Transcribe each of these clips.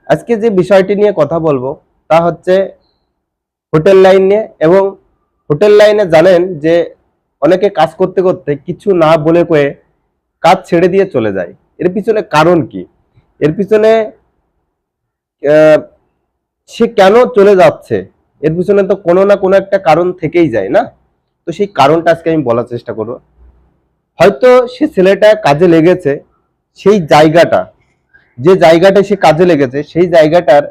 আজকে যে বিষয়টি নিয়ে কথা বলবো তা হচ্ছে হোটেল লাইন নিয়ে। এবং হোটেল লাইনে জানেন যে অনেকে কাজ করতে করতে কিছু না বলে কয়ে কাজ ছেড়ে দিয়ে চলে যায়। এর পিছনে কারণ কি? এর পিছনে আহ, সে কেন চলে যাচ্ছে? এর পিছনে তো কোনো না কোনো একটা কারণ থেকেই যায় না? তো সেই কারণটা আজকে আমি বলার চেষ্টা করব। হয়তো সে ছেলেটা কাজে লেগেছে, সেই জায়গাটা, যে জায়গাটায় সে কাজে লেগেছে সেই জায়গাটার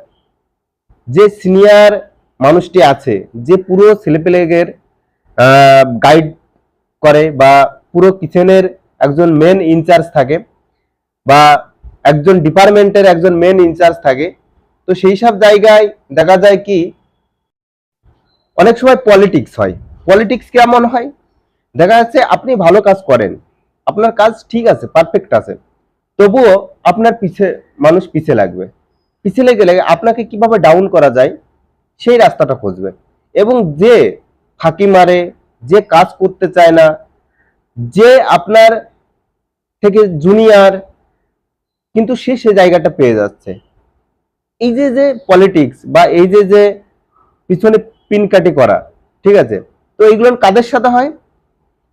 যে সিনিয়র মানুষটি আছে, যে পুরো ছেলেপেলেগের গাইড করে বা পুরো কিচেনের একজন মেন ইনচার্জ থাকে বা একজন ডিপার্টমেন্টের একজন মেন ইনচার্জ থাকে, তো সেই সব জায়গায় দেখা যায় কি অনেক সময় পলিটিক্স হয়। পলিটিক্স কেমন হয়? দেখা যাচ্ছে আপনি ভালো কাজ করেন, আপনার কাজ ঠিক আছে, পারফেক্ট আছে, তবুও আপনার পিছে মানুষ পিছে লাগবে। পিছে লেগে লেগে আপনাকে কিভাবে ডাউন করা যায় সেই রাস্তাটা খুঁজবে। এবং যে ফাঁকি মারে, যে কাজ করতে চায় না, যে আপনার থেকে জুনিয়র কিন্তু সে সে জায়গাটা পেয়ে যাচ্ছে, এই যে যে পলিটিক্স বা এই যে যে পিছনে পিনকাটি করা, ঠিক আছে? তো এইগুলো কাদের সাথে হয়?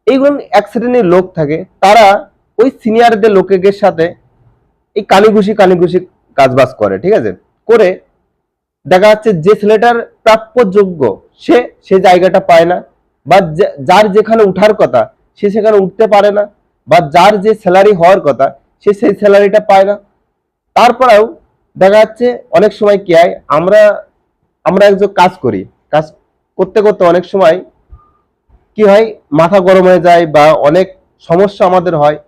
এইগুলো এক শ্রেণীর লোক থাকে, তারা ওই সিনিয়রদের লোকের সাথে এই কানিঘুষি কাজবাজ করে, ঠিক আছে? করে দেখা যাচ্ছে যে ছেলেটার প্রাপ্য যোগ্য সে সে জায়গাটা পায় না, বা যার যেখানে উঠার কথা সে সেখানে উঠতে পারে না, বা যার যে স্যালারি হওয়ার কথা সে সেই স্যালারিটা পায় না। তারপরেও দেখা যাচ্ছে অনেক সময় কি হয়, আমরা আমরা একজন কাজ করি, কাজ করতে করতে অনেক সময় কি হয়, মাথা গরম হয়ে যায় বা অনেক সমস্যা আমাদের হয়।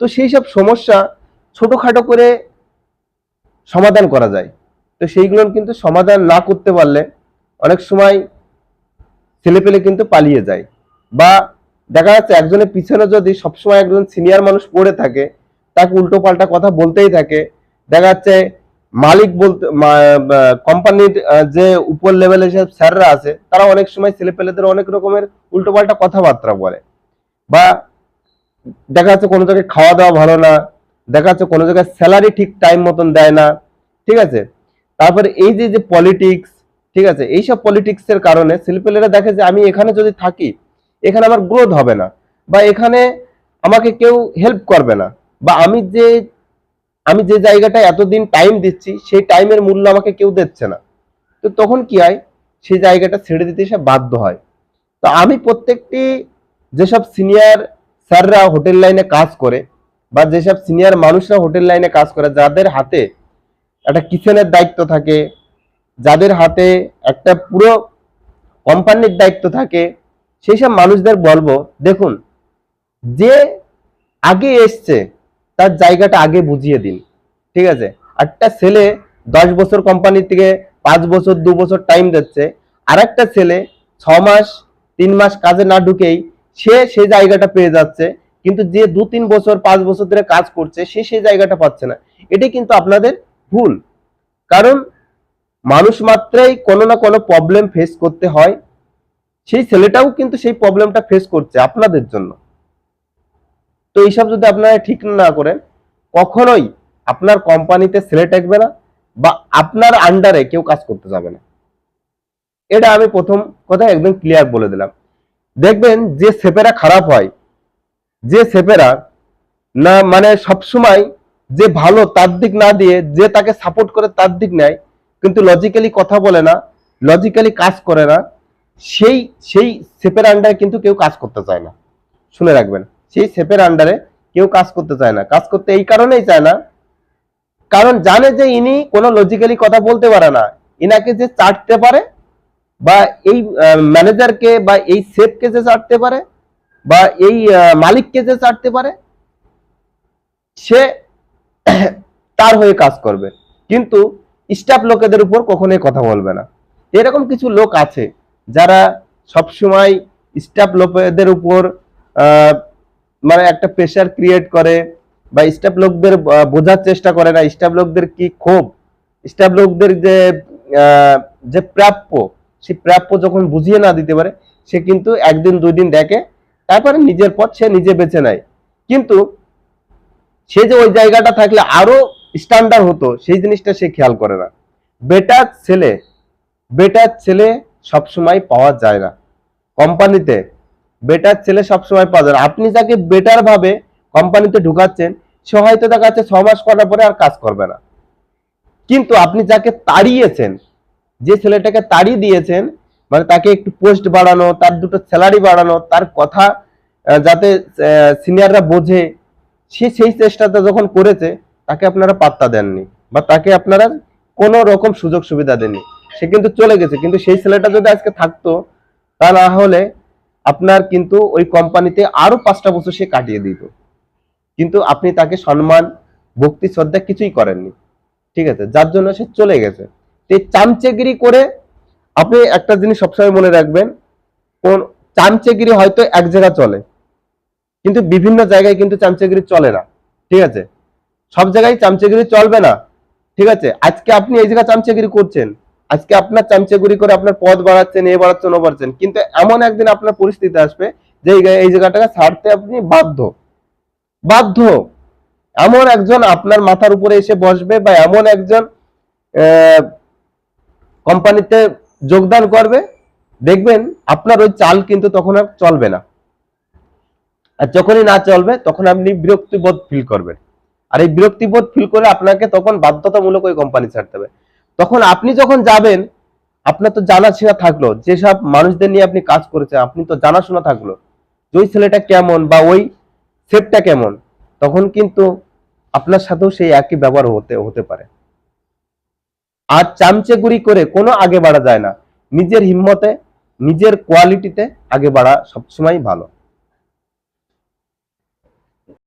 তো সেই সব সমস্যা ছোটখাটো করে সমাধান করা যায়। তো সেইগুলো কিন্তু সমাধান না করতে পারলে অনেক সময় ছেলেপেলে কিন্তু পালিয়ে যায়। বা দেখা যাচ্ছে একজনের পিছনে যদি সবসময় একজন সিনিয়র মানুষ পড়ে থাকে, তাকে উল্টো পাল্টা কথা বলতেই থাকে, দেখা যাচ্ছে মালিক বলতে কোম্পানির যে উপর লেভেলের যে স্যাররা আছে তারা অনেক সময় ছেলেপেলেদের অনেক রকমের উল্টো পাল্টা কথাবার্তা বলে। বা দেখা যাচ্ছে কোনো জায়গায় খাওয়া দাওয়া ভালো না, দেখা যাচ্ছে কোনো জায়গায় স্যালারি ঠিক টাইম মতন দেয় না, ঠিক আছে? তারপরে এই যে যে পলিটিক্স, ঠিক আছে, এইসব পলিটিক্স এর কারণে ছেলেপেলেরা দেখে যে আমি এখানে যদি থাকি এখানে আমার গ্রোথ হবে না, বা এখানে আমাকে কেউ হেল্প করবে না, বা আমি যে জায়গাটায় এতদিন টাইম দিচ্ছি সেই টাইমের মূল্য আমাকে কেউ দিচ্ছে না। তো তখন কি হয়, সেই জায়গাটা ছেড়ে দিতে সে বাধ্য হয়। তো আমি প্রত্যেকটি যেসব সিনিয়র স্যাররা হোটেল লাইনে কাজ করে বা যেসব সিনিয়র মানুষরা হোটেল লাইনে কাজ করে, যাদের হাতে একটা কিচেনের দায়িত্ব থাকে, যাদের হাতে একটা পুরো কোম্পানির দায়িত্ব থাকে, সেই সব মানুষদের বলবো, দেখুন, যে আগে এসছে তার জায়গাটা আগে বুঝিয়ে দিন, ঠিক আছে? একটা ছেলে 10 বছর কোম্পানি থেকে 5 বছর 2 বছর টাইম দিচ্ছে, আর একটা ছেলে 6 মাস 3 মাস কাজে না ঢুকেই সে সেই জায়গাটা পেয়ে যাচ্ছে, কিন্তু যে 2-3 বছর 5 বছর ধরে কাজ করছে সে সেই জায়গাটা পাচ্ছে না। এটাই কিন্তু আপনাদের ভুল। কারণ মানুষ মাত্রই কোনো না কোনো প্রবলেম ফেস করতে হয়, সেই ছেলেটাও কিন্তু সেই প্রবলেমটা ফেস করছে আপনাদের জন্য। তো এইসব যদি আপনারা ঠিক না করেন, কখনোই আপনার কোম্পানিতে ছেলে থাকবে না বা আপনার আন্ডারে কেউ কাজ করতে যাবে না। এটা আমি প্রথম কথা একদম ক্লিয়ার বলে দিলাম। দেখবেন যে সেপেরা খারাপ হয়, যে সেপেরা না মানে সবসময় যে ভালো তার দিক না দিয়ে যে তাকে সাপোর্ট করে তার দিক নেয়, কিন্তু লজিক্যালি কথা বলে না, লজিক্যালি কাজ করে না, সেই সেই সেপের আন্ডারে কিন্তু কেউ কাজ করতে চায় না। শুনে রাখবেন, সেই সেপের আন্ডারে কেউ কাজ করতে চায় না। কাজ করতে এই কারণেই চায় না, কারণ জানে যে ইনি কোনো লজিক্যালি কথা বলতে পারে না, ইনাকে যে চাটতে পারে বা এই ম্যানেজারকে বা এই সেফকে যে চাটতে পারে বা এই মালিককে যে চাটতে পারে, সে তার হয়ে কাজ করবে, কিন্তু স্টাফ লোকেদের উপর কখনোই কথা বলবে না। এরকম কিছু লোক আছে যারা সবসময় স্টাফ লোকেদের উপর আহ, মানে একটা প্রেশার ক্রিয়েট করে, বা স্টাফ লোকদের বোঝার চেষ্টা করে না স্টাফ লোকদের কি ক্ষোভ, স্টাফ লোকদের যে প্রাপ্য, সেই প্রাপ্য যখন বুঝিয়ে না দিতে পারে, সে কিন্তু একদিন 2 দিন দেখে, তারপরে নিজের পথ সে নিজে বেছে নেয়। কিন্তু সে যে ওই জায়গাটা থাকলে আরো স্ট্যান্ডার্ড হতো সেই জিনিসটা সে খেয়াল করে না। বেটার ছেলে বেটার ছেলে সবসময় পাওয়া যায় না কোম্পানিতে। বেটার ছেলে সবসময় পাওয়া যায় না। আপনি যাকে বেটার ভাবে কোম্পানিতে ঢুকাচ্ছেন, সে হয়তো দেখা যাচ্ছে 6 মাস করার পরে আর কাজ করবে না। কিন্তু আপনি যাকে তাড়িয়েছেন, যে ছেলেটাকে তাড়িয়ে দিয়েছেন, মানে তাকে একটু পোস্ট বাড়ানো, তার দুটো স্যালারি বাড়ানো, তার কথা যাতে সিনিয়ররা বোঝে, সে সেই চেষ্টাটা যখন করেছে, তাকে আপনারা পাত্তা দেননি বা তাকে আপনারা কোনো রকম সুযোগ সুবিধা দেননি। সে কিন্তু চলে গেছে, কিন্তু সেই ছেলেটা যদি আজকে থাকতো, তা না হলে আপনার কিন্তু ওই কোম্পানিতে আরো 5টা বছর সে কাটিয়ে দিত। কিন্তু আপনি তাকে সম্মান, ভক্তি, শ্রদ্ধা কিছুই করেননি। ঠিক আছে, যার জন্য সে চলে গেছে। এই চামচেগিরি করে আপনি একটা জিনিস সবসময় মনে রাখবেন, কোন চামচেগিরি হয়তো এক জায়গা চলে, কিন্তু বিভিন্ন জায়গায় কিন্তু চামচেগিরি চলে না। ঠিক আছে, সব জায়গায় চামচেগিরি চলবে না। ঠিক আছে, আজকে আপনি এই জায়গায় চামচেগিরি করছেন, আজকে আপনার চামচেগিরি করে আপনার পদ বাড়াচ্ছেন, এ বাড়াচ্ছেন, ও বাড়াচ্ছেন, কিন্তু এমন একদিন আপনার পরিস্থিতি আসবে যে এই জায়গাটাকে ছাড়তে আপনি বাধ্য বাধ্য এমন একজন আপনার মাথার উপরে এসে বসবে বা এমন একজন কোম্পানিতে যোগদান করবে, দেখবেন আপনার ওই চাল কিন্তু তখন আর চলবে না। আর যখনই না চলবে তখন আপনি বিরক্তিবোধ ফিল করবেন। আর এই বিরক্তিবোধ ফিল করে আপনাকে তখন বাধ্যতামূলক ওই কোম্পানি ছাড়তে হবে। তখন আপনি যখন যাবেন, আপনার তো জানাশোনা থাকলো, যেসব মানুষদের নিয়ে আপনি কাজ করেছেন, আপনি তো জানাশোনা থাকলো যে ওই ছেলেটা কেমন বা ওই সেটটা কেমন, তখন কিন্তু আপনার সাথেও সেই একই ব্যবহার হতে হতে পারে। আর চামচেগুড়ি করে কোনো আগে বাড়া যায় না। নিজের হিম্মতে, নিজের কোয়ালিটিতে আগে বাড়া সবসময় ভালো।